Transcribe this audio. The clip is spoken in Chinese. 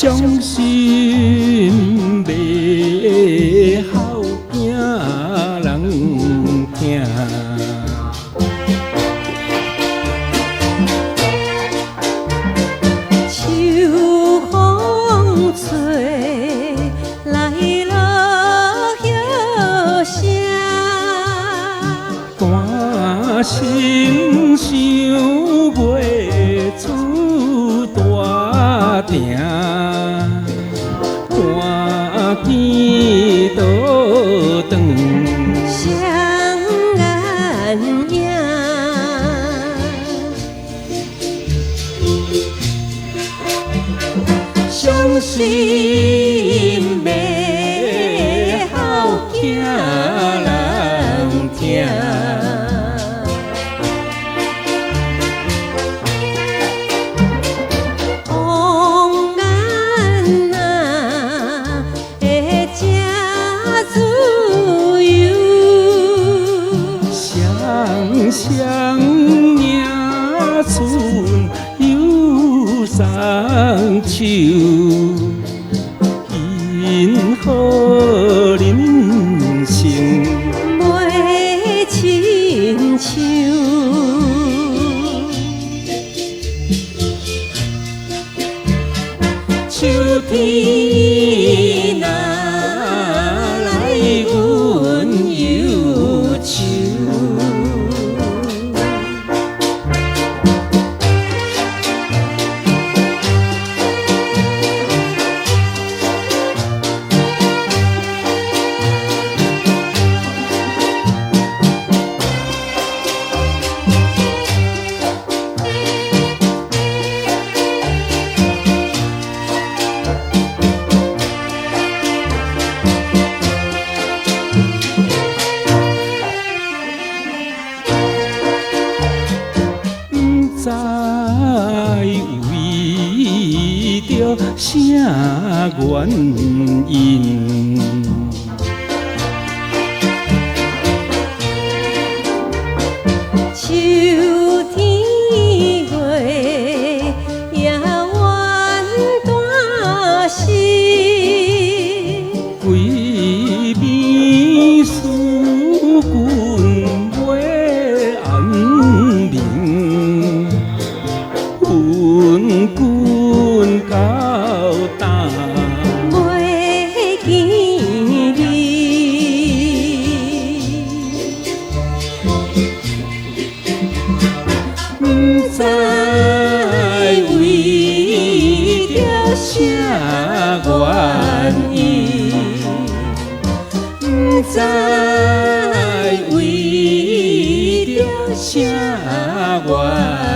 伤心袂孝敬人听。秋风吹来落叶声，单身想袂出大城，看见倒转。双眼影，伤心袂孝敬人听。红颜啊，会吃自由。双双迎春又送秋，因好人生袂亲像。秋天若来，阮忧愁。知为着啥原因，秋天月也弯大心，规面思君袂安宁，恨君到答。袂见你。不知为着啥原因，不知为着啥原因。